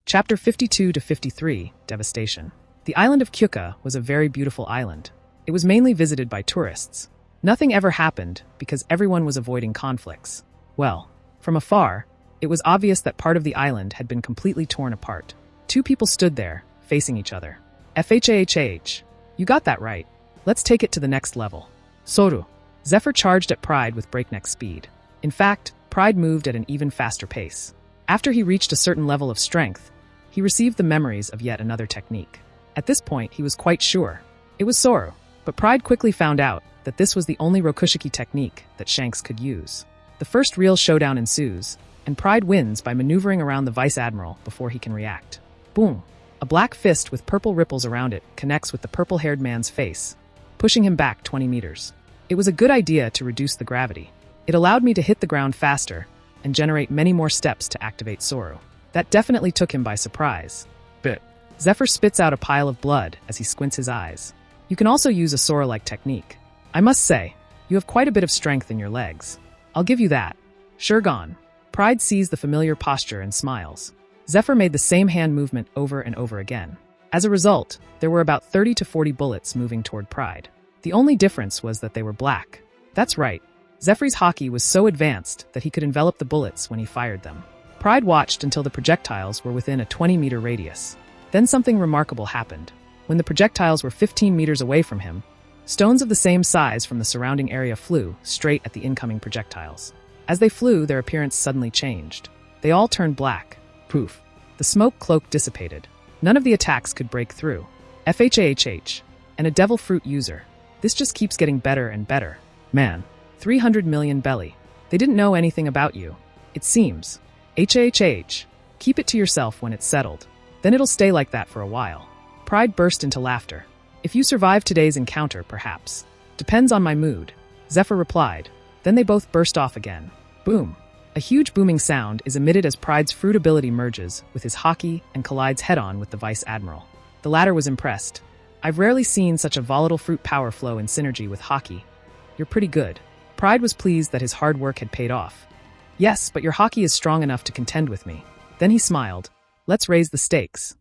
Chapter 52 to 53, Devastation. The island of Kyuka was a very beautiful island. It was mainly visited by tourists. Nothing ever happened because everyone was avoiding conflicts. Well, from afar, it was obvious that part of the island had been completely torn apart. Two people stood there, facing each other. FHAHH. You got that right. Let's take it to the next level. Soru. Zephyr charged at Pride with breakneck speed. In fact, Pride moved at an even faster pace. After he reached a certain level of strength, he received the memories of yet another technique. At this point, he was quite sure. It was Soru, but Pride quickly found out that this was the only Rokushiki technique that Shanks could use. The first real showdown ensues, and Pride wins by maneuvering around the Vice Admiral before he can react. Boom! A black fist with purple ripples around it connects with the purple-haired man's face, pushing him back 20 meters. It was a good idea to reduce the gravity. It allowed me to hit the ground faster and generate many more steps to activate Soru. That definitely took him by surprise. Bit. Zephyr spits out a pile of blood as he squints his eyes. You can also use a Sora-like technique. I must say, you have quite a bit of strength in your legs. I'll give you that. Sure gone. Pride sees the familiar posture and smiles. Zephyr made the same hand movement over and over again. As a result, there were about 30 to 40 bullets moving toward Pride. The only difference was that they were black. That's right. Zephyr's hockey was so advanced that he could envelop the bullets when he fired them. Pride watched until the projectiles were within a 20-meter radius. Then something remarkable happened. When the projectiles were 15 meters away from him, stones of the same size from the surrounding area flew straight at the incoming projectiles. As they flew, their appearance suddenly changed. They all turned black. Poof. The smoke cloak dissipated. None of the attacks could break through. FHAHH. And a devil fruit user. This just keeps getting better and better. Man. 300 million belly. They didn't know anything about you. It seems. HHH. Keep it to yourself when it's settled. Then it'll stay like that for a while. Pride burst into laughter. If you survive today's encounter, perhaps. Depends on my mood. Zephyr replied. Then they both burst off again. Boom. A huge booming sound is emitted as Pride's fruit ability merges with his hockey and collides head-on with the Vice Admiral. The latter was impressed. I've rarely seen such a volatile fruit power flow in synergy with hockey. You're pretty good. Pride was pleased that his hard work had paid off. Yes, but your hockey is strong enough to contend with me. Then he smiled. Let's raise the stakes.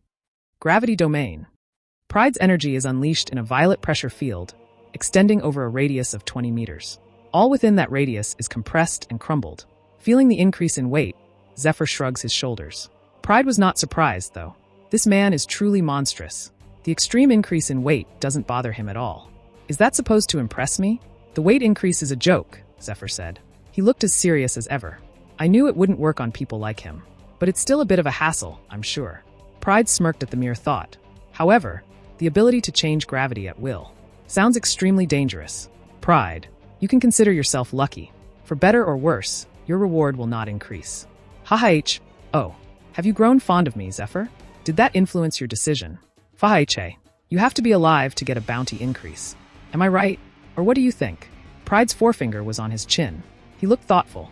Gravity domain. Pride's energy is unleashed in a violet pressure field, extending over a radius of 20 meters. All within that radius is compressed and crumbled. Feeling the increase in weight, Zephyr shrugs his shoulders. Pride was not surprised, though. This man is truly monstrous. The extreme increase in weight doesn't bother him at all. Is that supposed to impress me? The weight increase is a joke, Zephyr said. He looked as serious as ever. I knew it wouldn't work on people like him. But it's still a bit of a hassle, I'm sure. Pride smirked at the mere thought. However, the ability to change gravity at will sounds extremely dangerous. Pride, you can consider yourself lucky. For better or worse, your reward will not increase. Haha. Oh, have you grown fond of me, Zephyr? Did that influence your decision? Fahache, you have to be alive to get a bounty increase. Am I right? Or what do you think? Pride's forefinger was on his chin. He looked thoughtful.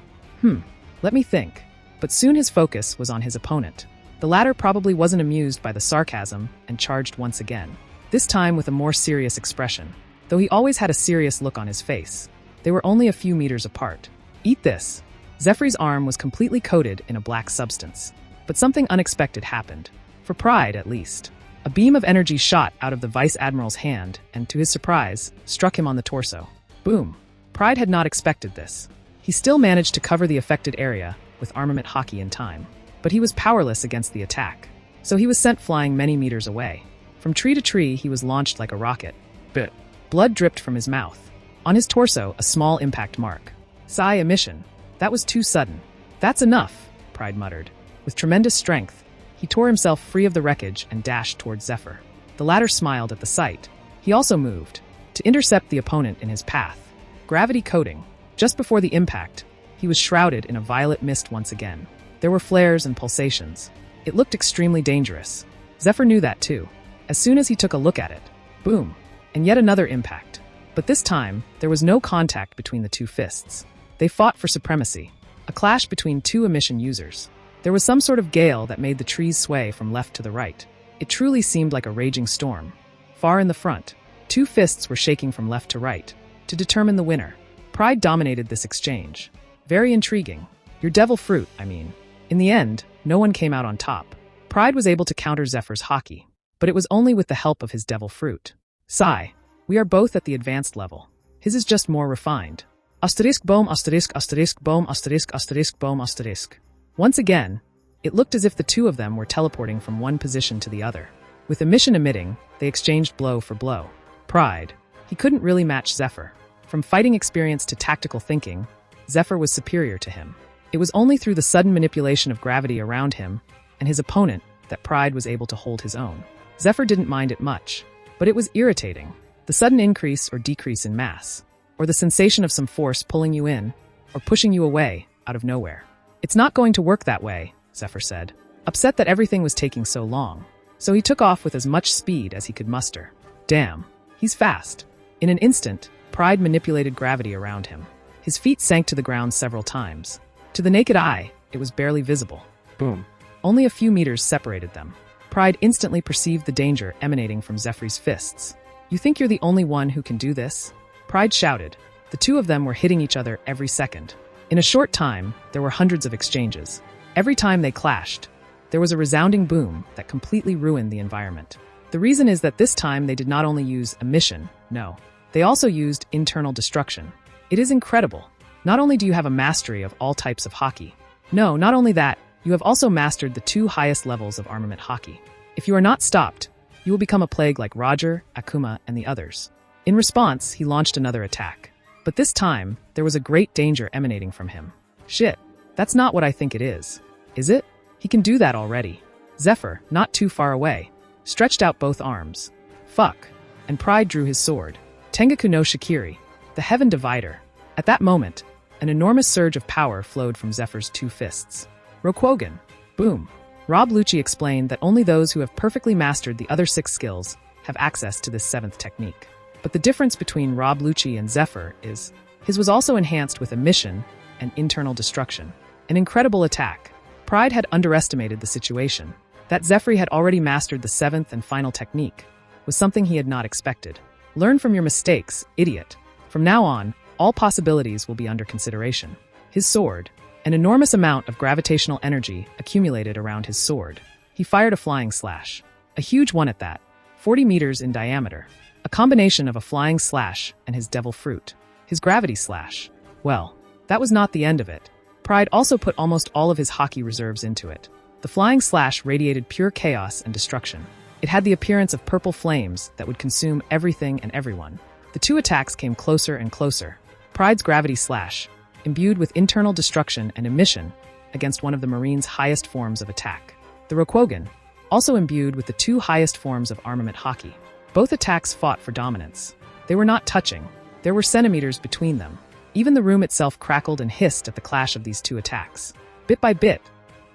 Let me think. But soon his focus was on his opponent. The latter probably wasn't amused by the sarcasm and charged once again, this time with a more serious expression, though he always had a serious look on his face. They were only a few meters apart. Eat this. Zephyr's arm was completely coated in a black substance. But something unexpected happened. For Pride, at least. A beam of energy shot out of the Vice Admiral's hand and, to his surprise, struck him on the torso. Boom. Pride had not expected this. He still managed to cover the affected area with armament hockey in time. But he was powerless against the attack. So he was sent flying many meters away. From tree to tree, he was launched like a rocket. Bit. Blood dripped from his mouth. On his torso, a small impact mark. Psi emission. That was too sudden. That's enough, Pride muttered. With tremendous strength, he tore himself free of the wreckage and dashed towards Zephyr. The latter smiled at the sight. He also moved, to intercept the opponent in his path. Gravity coating. Just before the impact, he was shrouded in a violet mist once again. There were flares and pulsations. It looked extremely dangerous. Zephyr knew that too. As soon as he took a look at it, boom, and yet another impact. But this time, there was no contact between the two fists. They fought for supremacy, a clash between two emission users. There was some sort of gale that made the trees sway from left to the right. It truly seemed like a raging storm. Far in the front, two fists were shaking from left to right, to determine the winner. Pride dominated this exchange. Very intriguing. Your devil fruit, I mean. In the end, no one came out on top. Pride was able to counter Zephyr's haki, but it was only with the help of his devil fruit. Sigh. We are both at the advanced level. His is just more refined. Asterisk boom asterisk asterisk boom asterisk asterisk boom asterisk. Once again, it looked as if the two of them were teleporting from one position to the other. With emission emitting, they exchanged blow for blow. Pride. He couldn't really match Zephyr. From fighting experience to tactical thinking, Zephyr was superior to him. It was only through the sudden manipulation of gravity around him and his opponent that Pride was able to hold his own. Zephyr didn't mind it much, but it was irritating. The sudden increase or decrease in mass, or the sensation of some force pulling you in or pushing you away out of nowhere. It's not going to work that way, Zephyr said, upset that everything was taking so long. So he took off with as much speed as he could muster. Damn, he's fast. In an instant, Pride manipulated gravity around him. His feet sank to the ground several times. To the naked eye, it was barely visible. Boom. Only a few meters separated them. Pride instantly perceived the danger emanating from Zephyr's fists. You think you're the only one who can do this? Pride shouted. The two of them were hitting each other every second. In a short time, there were hundreds of exchanges. Every time they clashed, there was a resounding boom that completely ruined the environment. The reason is that this time they did not only use emission, no. They also used internal destruction. It is incredible. Not only do you have a mastery of all types of haki. No, not only that, you have also mastered the two highest levels of armament haki. If you are not stopped, you will become a plague like Roger, Akuma, and the others. In response, he launched another attack. But this time, there was a great danger emanating from him. Shit, that's not what I think it is. Is it? He can do that already. Zephyr, not too far away, stretched out both arms. Fuck. And Pride drew his sword. Tengaku no Shikiri, the Heaven Divider. At that moment, an enormous surge of power flowed from Zephyr's two fists. Rokugan. Boom. Rob Lucci explained that only those who have perfectly mastered the other 6 skills have access to this 7th technique. But the difference between Rob Lucci and Zephyr is, his was also enhanced with emission and internal destruction. An incredible attack. Pride had underestimated the situation. That Zephyr had already mastered the 7th and final technique was something he had not expected. Learn from your mistakes, idiot. From now on, all possibilities will be under consideration. His sword. An enormous amount of gravitational energy accumulated around his sword. He fired a flying slash. A huge one at that, 40 meters in diameter. A combination of a flying slash and his devil fruit. His gravity slash. Well, that was not the end of it. Pride also put almost all of his haki reserves into it. The flying slash radiated pure chaos and destruction. It had the appearance of purple flames that would consume everything and everyone. The two attacks came closer and closer. Pride's gravity slash, imbued with internal destruction and emission against one of the Marine's highest forms of attack. The Rokugan, also imbued with the 2 highest forms of armament haki. Both attacks fought for dominance. They were not touching. There were centimeters between them. Even the room itself crackled and hissed at the clash of these 2 attacks. Bit by bit,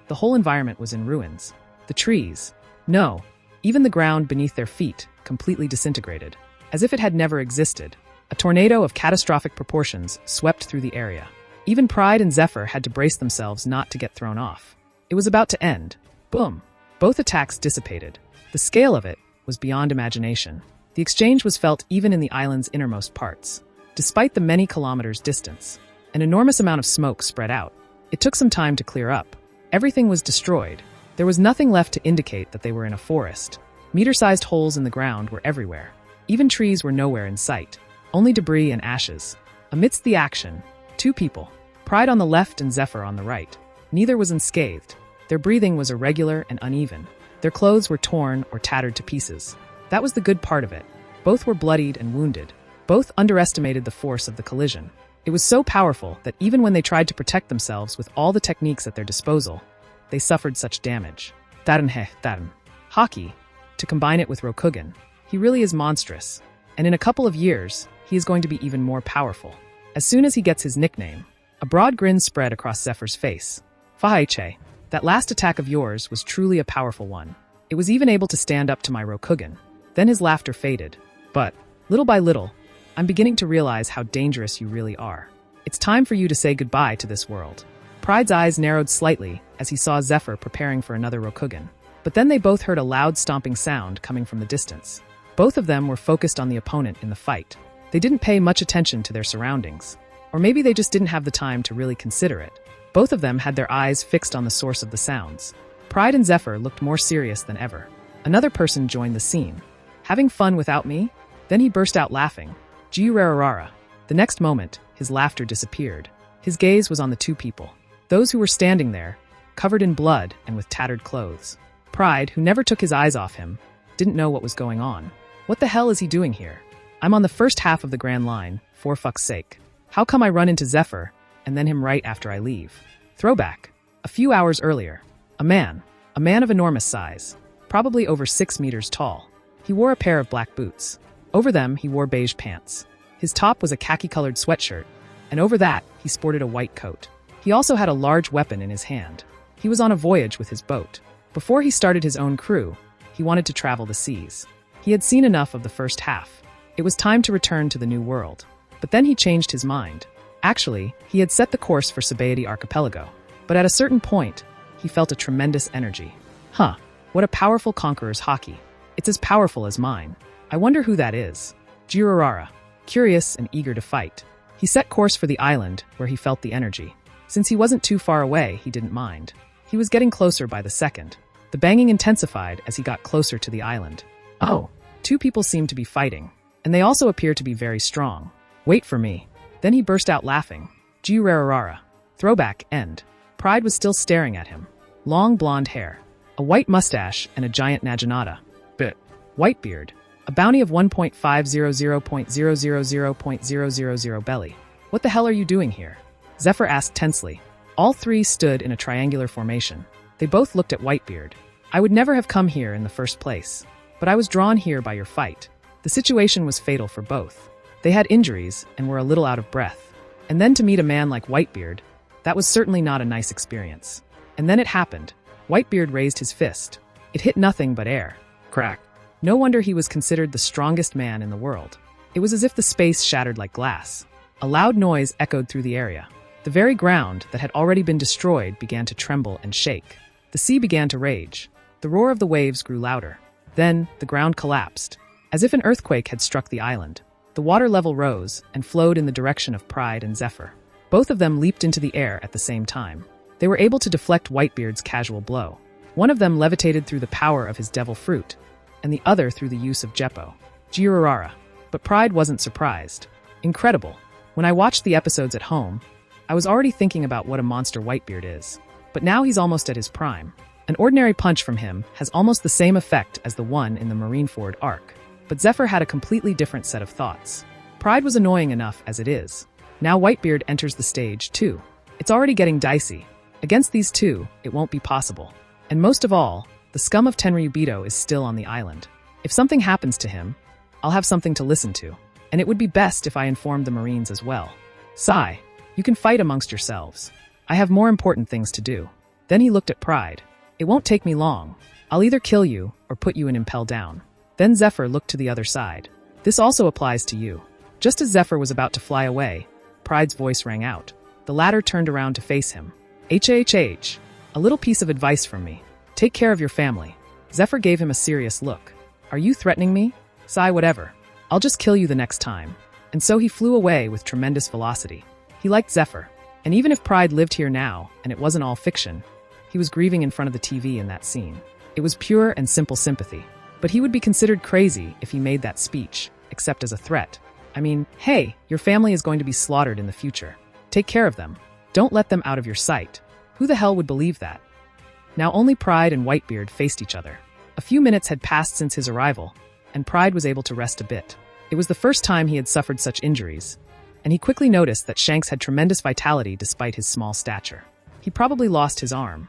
the whole environment was in ruins. The trees, no, even the ground beneath their feet, completely disintegrated. As if it had never existed, a tornado of catastrophic proportions swept through the area. Even Pride and Zephyr had to brace themselves not to get thrown off. It was about to end. Boom. Both attacks dissipated. The scale of it was beyond imagination. The exchange was felt even in the island's innermost parts. Despite the many kilometers distance, an enormous amount of smoke spread out. It took some time to clear up. Everything was destroyed. There was nothing left to indicate that they were in a forest. Meter-sized holes in the ground were everywhere. Even trees were nowhere in sight. Only debris and ashes. Amidst the action, 2 people, Pride on the left and Zephyr on the right. Neither was unscathed. Their breathing was irregular and uneven. Their clothes were torn or tattered to pieces. That was the good part of it. Both were bloodied and wounded. Both underestimated the force of the collision. It was so powerful that even when they tried to protect themselves with all the techniques at their disposal, they suffered such damage. Taran. Haki, to combine it with Rokugan. He really is monstrous. And in a couple of years, he is going to be even more powerful. As soon as he gets his nickname, a broad grin spread across Zephyr's face. Fahaiche, that last attack of yours was truly a powerful one. It was even able to stand up to my Rokugan. Then his laughter faded. But, little by little, I'm beginning to realize how dangerous you really are. It's time for you to say goodbye to this world. Pride's eyes narrowed slightly as he saw Zephyr preparing for another Rokugan. But then they both heard a loud stomping sound coming from the distance. Both of them were focused on the opponent in the fight. They didn't pay much attention to their surroundings. Or maybe they just didn't have the time to really consider it. Both of them had their eyes fixed on the source of the sounds. Pride and Zephyr looked more serious than ever. Another person joined the scene. Having fun without me? Then he burst out laughing. Giurarara. The next moment, his laughter disappeared. His gaze was on the two people. Those who were standing there, covered in blood and with tattered clothes. Pride, who never took his eyes off him, didn't know what was going on. What the hell is he doing here? I'm on the first half of the Grand Line, for fuck's sake. How come I run into Zephyr, and then him right after I leave? Throwback. A few hours earlier. A man of enormous size, probably over 6 meters tall. He wore a pair of black boots. Over them, he wore beige pants. His top was a khaki-colored sweatshirt, and over that, he sported a white coat. He also had a large weapon in his hand. He was on a voyage with his boat. Before he started his own crew, he wanted to travel the seas. He had seen enough of the first half. It was time to return to the New World. But then he changed his mind. Actually, he had set the course for Sabaody Archipelago. But at a certain point, he felt a tremendous energy. Huh, what a powerful conqueror's hockey. It's as powerful as mine. I wonder who that is. Giurarara, curious and eager to fight. He set course for the island where he felt the energy. Since he wasn't too far away, he didn't mind. He was getting closer by the second. The banging intensified as he got closer to the island. Oh, two people seemed to be fighting, and they also appear to be very strong. Wait for me. Then he burst out laughing. Giurarara. Throwback end. Pride was still staring at him. Long blonde hair, a white mustache, and a giant naginata. Whitebeard. A bounty of 1.500.000.000 belly. What the hell are you doing here? Zephyr asked tensely. All three stood in a triangular formation. They both looked at Whitebeard. I would never have come here in the first place, but I was drawn here by your fight. The situation was fatal for both. They had injuries and were a little out of breath. And then to meet a man like Whitebeard, that was certainly not a nice experience. And then it happened. Whitebeard raised his fist. It hit nothing but air. Crack. No wonder he was considered the strongest man in the world. It was as if the space shattered like glass. A loud noise echoed through the area. The very ground that had already been destroyed began to tremble and shake. The sea began to rage. The roar of the waves grew louder. Then, the ground collapsed, as if an earthquake had struck the island. The water level rose and flowed in the direction of Pride and Zephyr. Both of them leaped into the air at the same time. They were able to deflect Whitebeard's casual blow. One of them levitated through the power of his devil fruit, and the other through the use of Jeppo. Giurarara. But Pride wasn't surprised. Incredible. When I watched the episodes at home, I was already thinking about what a monster Whitebeard is. But now he's almost at his prime. An ordinary punch from him has almost the same effect as the one in the Marineford arc. But Zephyr had a completely different set of thoughts. Pride was annoying enough as it is. Now Whitebeard enters the stage, too. It's already getting dicey. Against these two, it won't be possible. And most of all, the scum of Tenryubito is still on the island. If something happens to him, I'll have something to listen to. And it would be best if I informed the Marines as well. Sigh. You can fight amongst yourselves. I have more important things to do. Then he looked at Pride. It won't take me long. I'll either kill you or put you in impel down. Then Zephyr looked to the other side. This also applies to you. Just as Zephyr was about to fly away, Pride's voice rang out. The latter turned around to face him. HHH. A little piece of advice from me. Take care of your family. Zephyr gave him a serious look. Are you threatening me? Sigh, whatever. I'll just kill you the next time. And so he flew away with tremendous velocity. He liked Zephyr. And even if Pride lived here now, and it wasn't all fiction, he was grieving in front of the TV in that scene. It was pure and simple sympathy. But he would be considered crazy if he made that speech, except as a threat. I mean, hey, your family is going to be slaughtered in the future. Take care of them. Don't let them out of your sight. Who the hell would believe that? Now only Pride and Whitebeard faced each other. A few minutes had passed since his arrival, and Pride was able to rest a bit. It was the first time he had suffered such injuries, and he quickly noticed that Shanks had tremendous vitality despite his small stature. He probably lost his arm.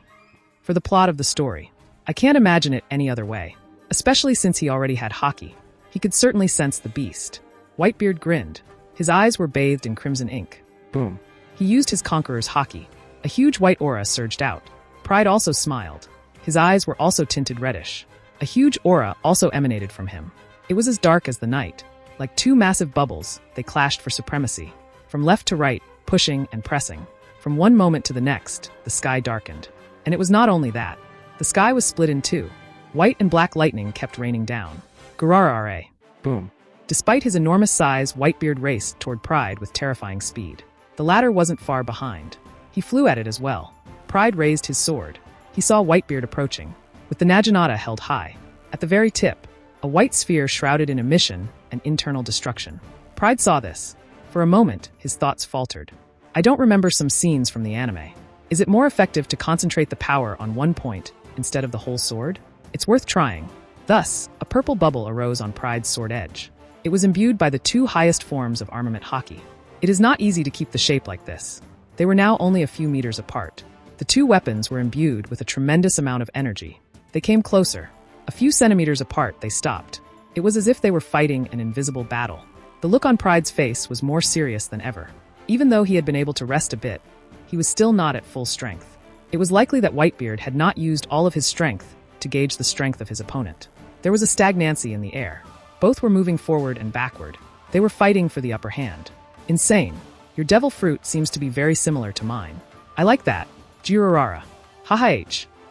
For the plot of the story, I can't imagine it any other way, especially since he already had hockey. He could certainly sense the beast. Whitebeard grinned. His eyes were bathed in crimson ink. Boom. He used his conqueror's hockey. A huge white aura surged out. Pride also smiled. His eyes were also tinted reddish. A huge aura also emanated from him. It was as dark as the night. Like two massive bubbles, they clashed for supremacy. From left to right, pushing and pressing. From one moment to the next, the sky darkened. And it was not only that. The sky was split in two. White and black lightning kept raining down. Gurarare. Boom. Despite his enormous size, Whitebeard raced toward Pride with terrifying speed. The latter wasn't far behind. He flew at it as well. Pride raised his sword. He saw Whitebeard approaching, with the Naginata held high. At the very tip, a white sphere shrouded in emission and internal destruction. Pride saw this. For a moment, his thoughts faltered. I don't remember some scenes from the anime. Is it more effective to concentrate the power on one point instead of the whole sword? It's worth trying. Thus, a purple bubble arose on Pride's sword edge. It was imbued by the two highest forms of armament haki. It is not easy to keep the shape like this. They were now only a few meters apart. The two weapons were imbued with a tremendous amount of energy. They came closer. A few centimeters apart, they stopped. It was as if they were fighting an invisible battle. The look on Pride's face was more serious than ever. Even though he had been able to rest a bit, he was still not at full strength. It was likely that Whitebeard had not used all of his strength to gauge the strength of his opponent. There was a stagnancy in the air. Both were moving forward and backward. They were fighting for the upper hand. Insane. Your devil fruit seems to be very similar to mine. I like that. Jirurara. Haha.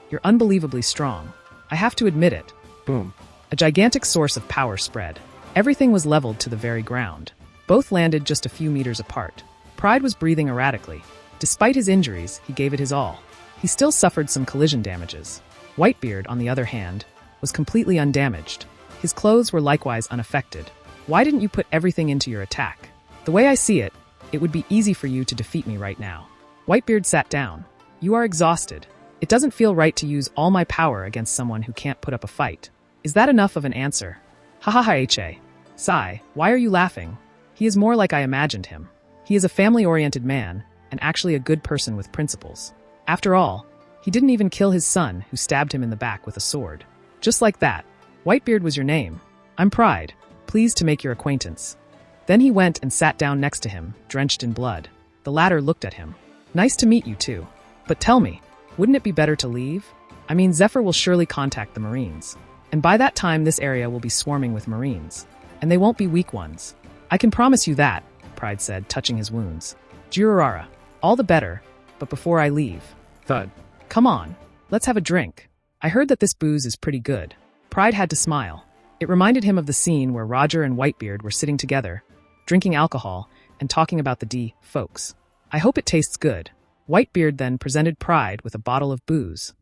You're unbelievably strong. I have to admit it. Boom. A gigantic source of power spread. Everything was leveled to the very ground. Both landed just a few meters apart. Pride was breathing erratically. Despite his injuries, he gave it his all. He still suffered some collision damages. Whitebeard, on the other hand, was completely undamaged. His clothes were likewise unaffected. Why didn't you put everything into your attack? The way I see it, it would be easy for you to defeat me right now. Whitebeard sat down. You are exhausted. It doesn't feel right to use all my power against someone who can't put up a fight. Is that enough of an answer? Ha. Sai, why are you laughing? He is more like I imagined him. He is a family-oriented man, and actually a good person with principles. After all, he didn't even kill his son, who stabbed him in the back with a sword. Just like that. Whitebeard was your name. I'm Pride. Pleased to make your acquaintance. Then he went and sat down next to him, drenched in blood. The latter looked at him. Nice to meet you too. But tell me, wouldn't it be better to leave? I mean, Zephyr will surely contact the Marines. And by that time, this area will be swarming with Marines. And they won't be weak ones. I can promise you that, Pride said, touching his wounds. Jirurara, all the better, but before I leave. Thud. Come on, let's have a drink. I heard that this booze is pretty good. Pride had to smile. It reminded him of the scene where Roger and Whitebeard were sitting together, drinking alcohol, and talking about the D folks. I hope it tastes good. Whitebeard then presented Pride with a bottle of booze.